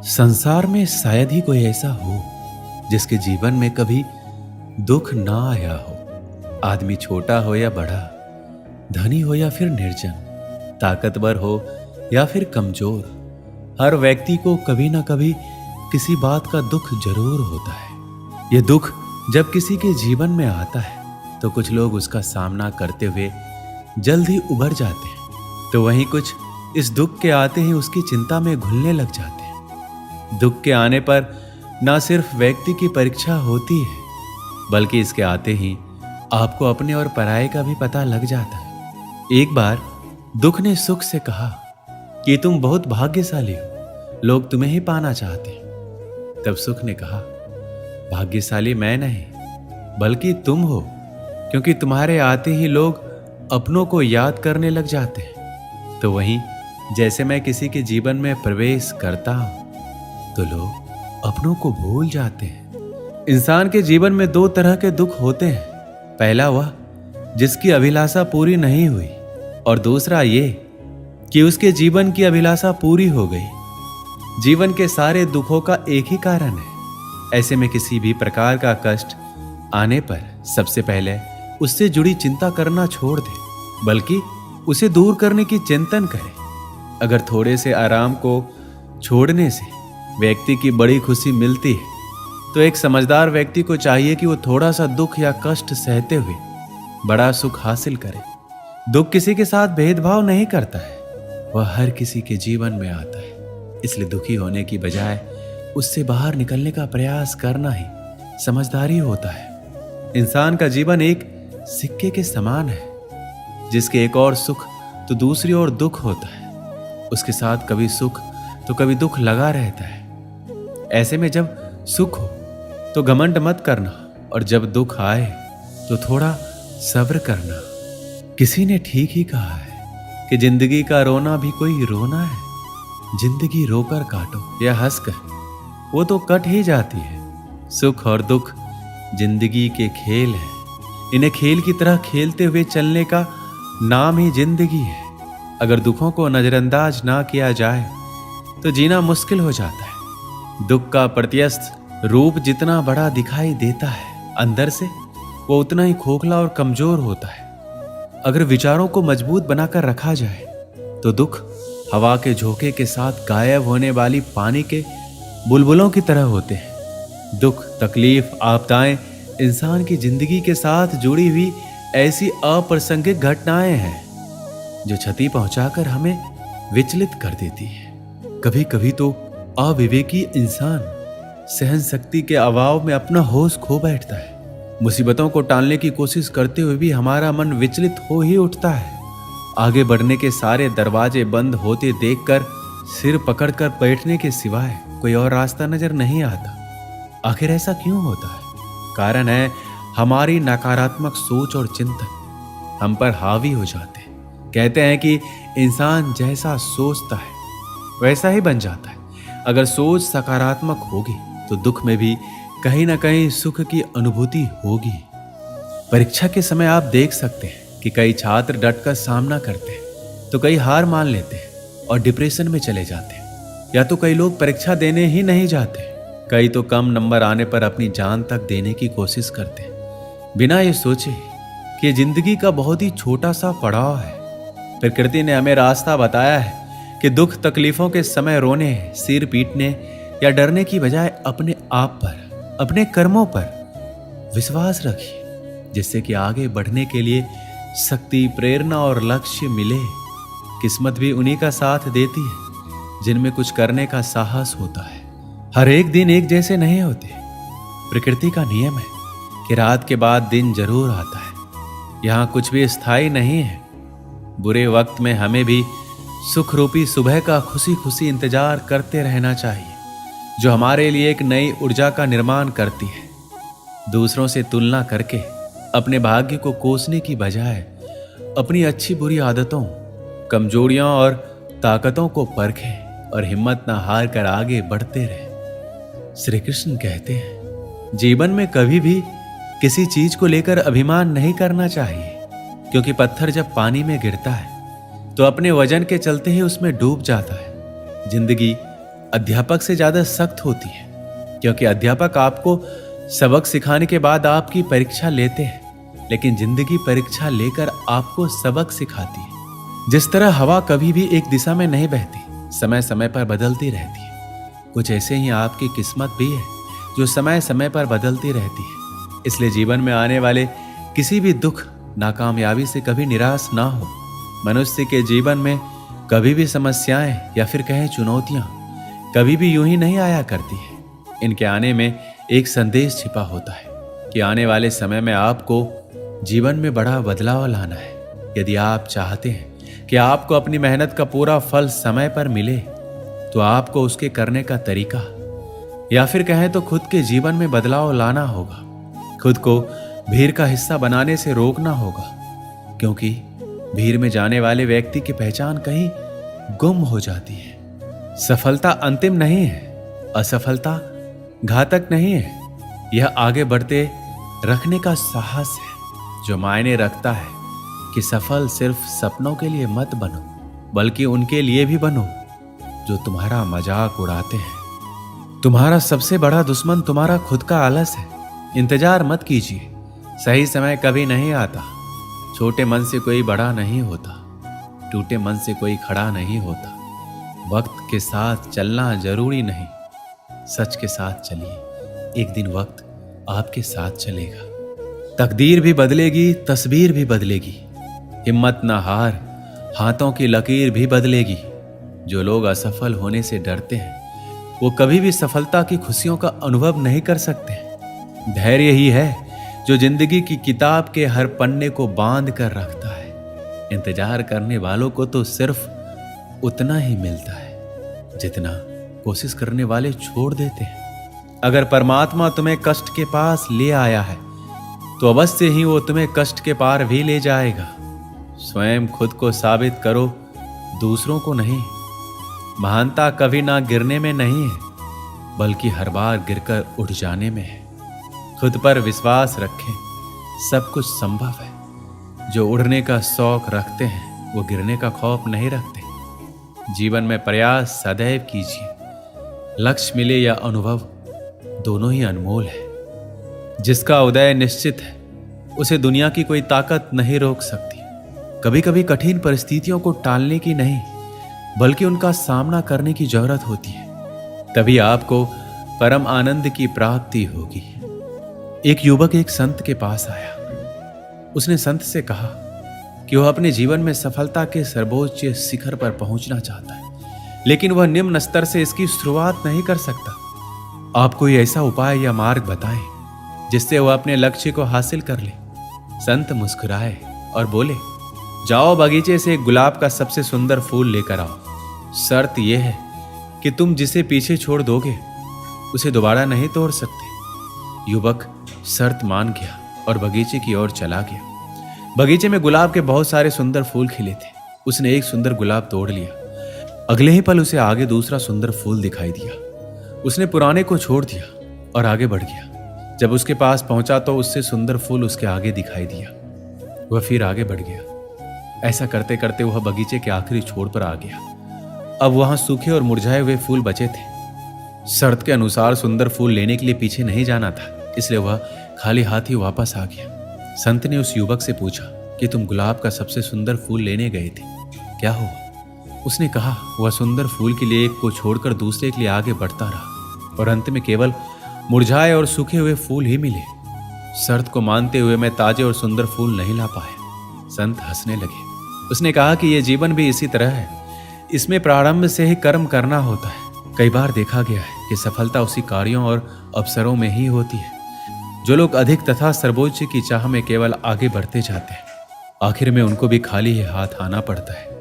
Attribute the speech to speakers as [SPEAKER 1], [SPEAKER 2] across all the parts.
[SPEAKER 1] संसार में शायद ही कोई ऐसा हो जिसके जीवन में कभी दुख ना आया हो। आदमी छोटा हो या बड़ा, धनी हो या फिर निर्जन, ताकतवर हो या फिर कमजोर, हर व्यक्ति को कभी ना कभी किसी बात का दुख जरूर होता है। यह दुख जब किसी के जीवन में आता है तो कुछ लोग उसका सामना करते हुए जल्द ही उबर जाते हैं, तो वहीं कुछ इस दुख के आते ही उसकी चिंता में घुलने लग जाते हैं। दुख के आने पर ना सिर्फ व्यक्ति की परीक्षा होती है, बल्कि इसके आते ही आपको अपने और पराये का भी पता लग जाता है। एक बार दुख ने सुख से कहा कि तुम बहुत भाग्यशाली हो, लोग तुम्हें ही पाना चाहते हैं। तब सुख ने कहा, भाग्यशाली मैं नहीं बल्कि तुम हो, क्योंकि तुम्हारे आते ही लोग अपनों को याद करने लग जाते हैं। तो वहीं जैसे मैं किसी के जीवन में प्रवेश करता हूं तो लोग अपनों को भूल जाते हैं। इंसान के जीवन में दो तरह के दुख होते हैं। पहला वह जिसकी अभिलाषा पूरी नहीं हुई, और दूसरा ये कि उसके जीवन की अभिलाषा पूरी हो गई। जीवन के सारे दुखों का एक ही कारण है। ऐसे में किसी भी प्रकार का कष्ट आने पर सबसे पहले उससे जुड़ी चिंता करना छोड़ दे, बल्कि उसे दूर करने की चिंतन करे। अगर थोड़े से आराम को छोड़ने से व्यक्ति की बड़ी खुशी मिलती है, तो एक समझदार व्यक्ति को चाहिए कि वो थोड़ा सा दुख या कष्ट सहते हुए बड़ा सुख हासिल करे। दुख किसी के साथ भेदभाव नहीं करता है, वह हर किसी के जीवन में आता है। इसलिए दुखी होने की बजाय उससे बाहर निकलने का प्रयास करना ही समझदारी होता है। इंसान का जीवन एक सिक्के के समान है, जिसके एक और सुख तो दूसरी ओर दुख होता है। उसके साथ कभी सुख तो कभी दुख लगा रहता है। ऐसे में जब सुख हो तो घमंड मत करना, और जब दुख आए तो थोड़ा सब्र करना। किसी ने ठीक ही कहा है कि जिंदगी का रोना भी कोई रोना है। जिंदगी रोकर काटो या हंसकर, वो तो कट ही जाती है। सुख और दुख जिंदगी के खेल है। इन्हें खेल की तरह खेलते हुए चलने का नाम ही जिंदगी है। अगर दुखों को नजरअंदाज ना किया जाए तो जीना मुश्किल हो जाता है। दुख का प्रत्यस्थ रूप जितना बड़ा दिखाई देता है, अंदर से वो उतना ही खोखला और कमजोर होता है। अगर विचारों को मजबूत बनाकर रखा जाए तो दुख हवा के झोंके के साथ गायब होने वाली पानी के बुलबुलों की तरह होते हैं। दुख, तकलीफ, आपदाएं इंसान की जिंदगी के साथ जुड़ी हुई ऐसी अप्रासंगिक घटनाएं हैं जो क्षति पहुंचाकर हमें विचलित कर देती है। कभी कभी तो अविवेकी इंसान सहन शक्ति के अभाव में अपना होश खो बैठता है। मुसीबतों को टालने की कोशिश करते हुए भी हमारा मन विचलित हो ही उठता है। आगे बढ़ने के सारे दरवाजे बंद होते देखकर सिर पकड़कर बैठने के सिवाय कोई और रास्ता नजर नहीं आता। आखिर ऐसा क्यों होता है? कारण है हमारी नकारात्मक सोच और चिंतन हम पर हावी हो जाते हैं। कहते हैं कि इंसान जैसा सोचता है वैसा ही बन जाता है। अगर सोच सकारात्मक होगी तो दुख में भी कहीं ना कहीं सुख की अनुभूति होगी। परीक्षा के समय आप देख सकते हैं कि कई छात्र डटकर सामना करते हैं, तो कई हार मान लेते हैं और डिप्रेशन में चले जाते हैं। या तो कई लोग परीक्षा देने ही नहीं जाते, कई तो कम नंबर आने पर अपनी जान तक देने की कोशिश करते हैं, बिना ये सोचे कि जिंदगी का बहुत ही छोटा सा पड़ाव है। प्रकृति ने हमें रास्ता बताया है कि दुख तकलीफों के समय रोने, सिर पीटने या डरने की बजाय अपने आप पर, अपने कर्मों पर विश्वास रखिए, जिससे कि आगे बढ़ने के लिए शक्ति, प्रेरणा और लक्ष्य मिले। किस्मत भी उन्हीं का साथ देती है जिनमें कुछ करने का साहस होता है। हर एक दिन एक जैसे नहीं होते। प्रकृति का नियम है कि रात के बाद दिन जरूर आता है। यहाँ कुछ भी स्थायी नहीं है। बुरे वक्त में हमें भी सुख रूपी सुबह का खुशी खुशी इंतजार करते रहना चाहिए, जो हमारे लिए एक नई ऊर्जा का निर्माण करती है। दूसरों से तुलना करके अपने भाग्य को कोसने की बजाय अपनी अच्छी बुरी आदतों, कमजोरियों और ताकतों को परखें और हिम्मत न हार कर आगे बढ़ते रहें। श्री कृष्ण कहते हैं, जीवन में कभी भी किसी चीज को लेकर अभिमान नहीं करना चाहिए, क्योंकि पत्थर जब पानी में गिरता है तो अपने वजन के चलते ही उसमें डूब जाता है। जिंदगी अध्यापक से ज्यादा सख्त होती है, क्योंकि अध्यापक आपको सबक सिखाने के बाद आपकी परीक्षा लेते हैं, लेकिन जिंदगी परीक्षा लेकर आपको सबक सिखाती है। जिस तरह हवा कभी भी एक दिशा में नहीं बहती, समय समय पर बदलती रहती है, कुछ ऐसे ही आपकी किस्मत भी है जो समय समय पर बदलती रहती है। इसलिए जीवन में आने वाले किसी भी दुख, नाकामयाबी से कभी निराश ना हो। मनुष्य के जीवन में कभी भी समस्याएं या फिर कहें चुनौतियां कभी भी यूं ही नहीं आया करती है। इनके आने में एक संदेश छिपा होता है कि आने वाले समय में आपको जीवन में बड़ा बदलाव लाना है। यदि आप चाहते हैं कि आपको अपनी मेहनत का पूरा फल समय पर मिले, तो आपको उसके करने का तरीका या फिर कहें तो खुद के जीवन में बदलाव लाना होगा। खुद को भीड़ का हिस्सा बनाने से रोकना होगा, क्योंकि भीड़ में जाने वाले व्यक्ति की पहचान कहीं गुम हो जाती है। सफलता अंतिम नहीं है, असफलता घातक नहीं है। यह आगे बढ़ते रखने का साहस है जो मायने रखता है कि सफल सिर्फ सपनों के लिए मत बनो, बल्कि उनके लिए भी बनो जो तुम्हारा मजाक उड़ाते हैं। तुम्हारा सबसे बड़ा दुश्मन तुम्हारा खुद का आलस है। इंतजार मत कीजिए, सही समय कभी नहीं आता। छोटे मन से कोई बड़ा नहीं होता, टूटे मन से कोई खड़ा नहीं होता। वक्त के साथ चलना जरूरी नहीं, सच के साथ चलिए, एक दिन वक्त आपके साथ चलेगा। तकदीर भी बदलेगी, तस्वीर भी बदलेगी। हिम्मत ना हार, हाथों की लकीर भी बदलेगी। जो लोग असफल होने से डरते हैं, वो कभी भी सफलता की खुशियों का अनुभव नहीं कर सकते। धैर्य ही है जो जिंदगी की किताब के हर पन्ने को बांध कर रखता है। इंतजार करने वालों को तो सिर्फ उतना ही मिलता है जितना कोशिश करने वाले छोड़ देते हैं। अगर परमात्मा तुम्हें कष्ट के पास ले आया है, तो अवश्य ही वो तुम्हें कष्ट के पार भी ले जाएगा। स्वयं खुद को साबित करो, दूसरों को नहीं। महानता कभी ना गिरने में नहीं है, बल्कि हर बार गिरकर उठ जाने में है। खुद पर विश्वास रखें, सब कुछ संभव है। जो उड़ने का शौक रखते हैं, वो गिरने का खौफ नहीं रखते। जीवन में प्रयास सदैव कीजिए। लक्ष्य मिले या अनुभव, दोनों ही अनमोल है। जिसका उदय निश्चित है, उसे दुनिया की कोई ताकत नहीं रोक सकती। कभी कभी कठिन परिस्थितियों को टालने की नहीं, बल्कि उनका सामना करने की जरूरत होती है। तभी आपको परम आनंद की प्राप्ति होगी। एक युवक एक संत के पास आया। उसने संत से कहा कि वह अपने जीवन में सफलता के सर्वोच्च शिखर पर पहुंचना चाहता है, लेकिन वह निम्न स्तर से इसकी शुरुआत नहीं कर सकता। आप कोई ऐसा उपाय या मार्ग बताएं जिससे वह अपने लक्ष्य को हासिल कर ले। संत मुस्कुराए और बोले, जाओ बगीचे से एक गुलाब का सबसे सुंदर फूल लेकर आओ। शर्त यह है कि तुम जिसे पीछे छोड़ दोगे, उसे दोबारा नहीं तोड़ सकते। युवक शर्त मान गया और बगीचे की ओर चला गया। बगीचे में गुलाब के बहुत सारे सुंदर फूल खिले थे। उसने एक सुंदर गुलाब तोड़ लिया। अगले ही पल उसे आगे दूसरा सुंदर फूल दिखाई दिया। उसने पुराने को छोड़ दिया और आगे बढ़ गया। जब उसके पास पहुंचा तो उससे सुंदर फूल उसके आगे दिखाई दिया। वह फिर आगे बढ़ गया। ऐसा करते करते वह बगीचे के आखिरी छोर पर आ गया। अब वहां सूखे और मुरझाए हुए फूल बचे थे। शर्त के अनुसार सुंदर फूल लेने के लिए पीछे नहीं जाना था, इसलिए वह खाली हाथ ही वापस आ गया। संत ने उस युवक से पूछा कि तुम गुलाब का सबसे सुंदर फूल लेने गए थे, क्या हुआ? उसने कहा, वह सुंदर फूल के लिए एक को छोड़कर दूसरे के लिए आगे बढ़ता रहा और अंत में केवल मुरझाए और सूखे हुए फूल ही मिले। शर्त को मानते हुए मैं ताजे और सुंदर फूल नहीं ला पाया। संत हंसने लगे। उसने कहा कि यह जीवन भी इसी तरह है। इसमें प्रारंभ से ही कर्म करना होता है। कई बार देखा गया है कि सफलता उसी कार्यों और अवसरों में ही होती है। जो लोग अधिक तथा सर्वोच्च की चाह में केवल आगे बढ़ते जाते हैं, आखिर में उनको भी खाली ही हाथ आना पड़ता है।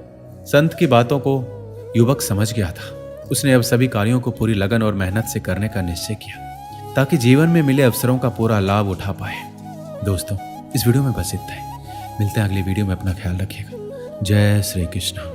[SPEAKER 1] संत की बातों को युवक समझ गया था। उसने अब सभी कार्यों को पूरी लगन और मेहनत से करने का निश्चय किया, ताकि जीवन में मिले अवसरों का पूरा लाभ उठा पाए। दोस्तों, इस वीडियो में बस इतना ही। मिलते हैं अगली वीडियो में। अपना ख्याल रखिएगा। जय श्री कृष्ण।